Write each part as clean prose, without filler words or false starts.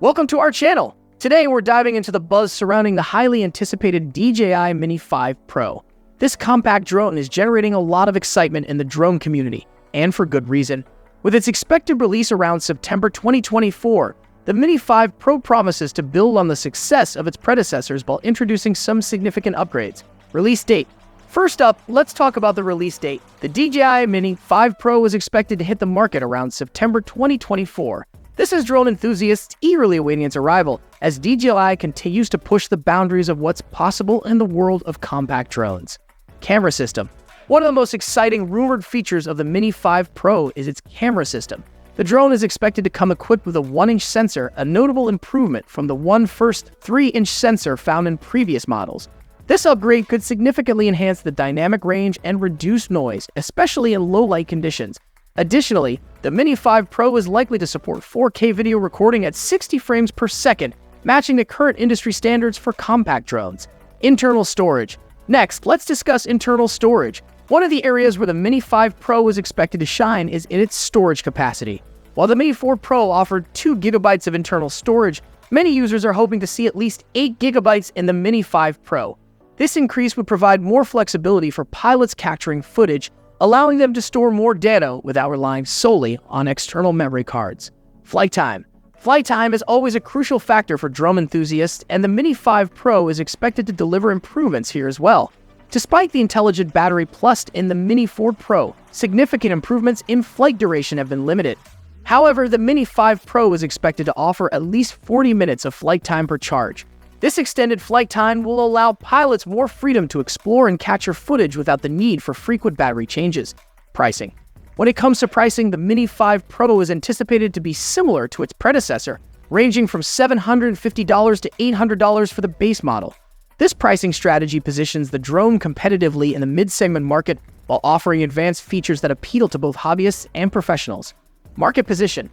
Welcome to our channel. Today we're diving into the buzz surrounding the highly anticipated DJI Mini 5 Pro. This compact drone is generating a lot of excitement in the drone community, and for good reason. With its expected release around September 2024, the Mini 5 Pro promises to build on the success of its predecessors while introducing some significant upgrades. Release date. First up, let's talk about the release date. The DJI Mini 5 Pro is expected to hit the market around September 2024. This has drone enthusiasts eagerly awaiting its arrival, as DJI continues to push the boundaries of what's possible in the world of compact drones. Camera system. One of the most exciting rumored features of the Mini 5 Pro is its camera system. The drone is expected to come equipped with a 1-inch sensor, a notable improvement from the first 3-inch sensor found in previous models. This upgrade could significantly enhance the dynamic range and reduce noise, especially in low-light conditions. Additionally, the Mini 5 Pro is likely to support 4K video recording at 60 frames per second, matching the current industry standards for compact drones. Internal storage. Next, let's discuss internal storage. One of the areas where the Mini 5 Pro is expected to shine is in its storage capacity. While the Mini 4 Pro offered 2 GB of internal storage, many users are hoping to see at least 8 GB in the Mini 5 Pro. This increase would provide more flexibility for pilots capturing footage, allowing them to store more data without relying solely on external memory cards. Flight time. Flight time is always a crucial factor for drone enthusiasts, and the Mini 5 Pro is expected to deliver improvements here as well. Despite the intelligent battery plus in the Mini 4 Pro, significant improvements in flight duration have been limited. However, the Mini 5 Pro is expected to offer at least 40 minutes of flight time per charge. This extended flight time will allow pilots more freedom to explore and capture footage without the need for frequent battery changes. Pricing. When it comes to pricing, the Mini 5 Pro is anticipated to be similar to its predecessor, ranging from $750 to $800 for the base model. This pricing strategy positions the drone competitively in the mid-segment market while offering advanced features that appeal to both hobbyists and professionals. Market position.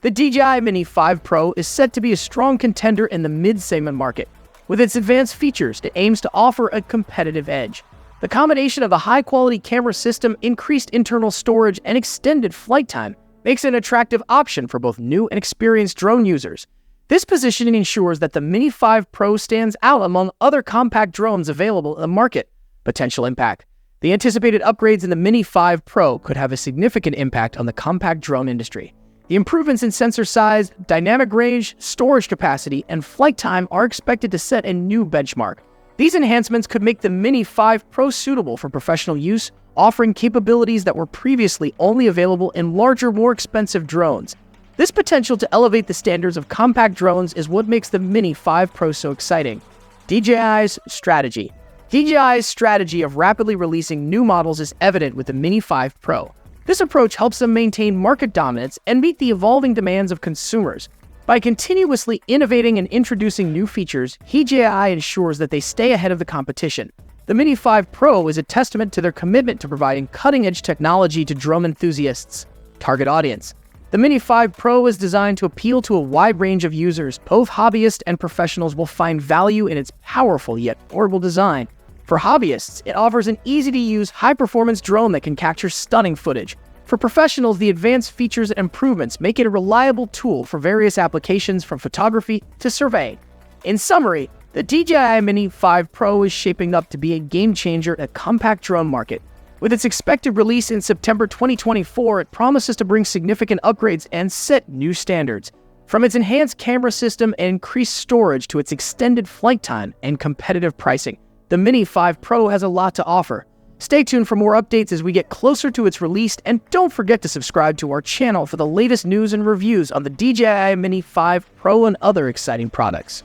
The DJI Mini 5 Pro is set to be a strong contender in the mid-segment market. With its advanced features, it aims to offer a competitive edge. The combination of a high-quality camera system, increased internal storage, and extended flight time makes it an attractive option for both new and experienced drone users. This positioning ensures that the Mini 5 Pro stands out among other compact drones available in the market. Potential impact. The anticipated upgrades in the Mini 5 Pro could have a significant impact on the compact drone industry. The improvements in sensor size, dynamic range, storage capacity, and flight time are expected to set a new benchmark. These enhancements could make the Mini 5 Pro suitable for professional use, offering capabilities that were previously only available in larger, more expensive drones. This potential to elevate the standards of compact drones is what makes the Mini 5 Pro so exciting. DJI's strategy. DJI's strategy of rapidly releasing new models is evident with the Mini 5 Pro. This approach helps them maintain market dominance and meet the evolving demands of consumers. By continuously innovating and introducing new features, DJI ensures that they stay ahead of the competition. The Mini 5 Pro is a testament to their commitment to providing cutting-edge technology to drone enthusiasts. Target audience. The Mini 5 Pro is designed to appeal to a wide range of users. Both hobbyists and professionals will find value in its powerful yet portable design. For hobbyists, it offers an easy-to-use, high-performance drone that can capture stunning footage. For professionals, the advanced features and improvements make it a reliable tool for various applications from photography to surveying. In summary, the DJI Mini 5 Pro is shaping up to be a game-changer in the compact drone market. With its expected release in September 2024, it promises to bring significant upgrades and set new standards. From its enhanced camera system and increased storage to its extended flight time and competitive pricing, the Mini 5 Pro has a lot to offer. Stay tuned for more updates as we get closer to its release, and don't forget to subscribe to our channel for the latest news and reviews on the DJI Mini 5 Pro and other exciting products.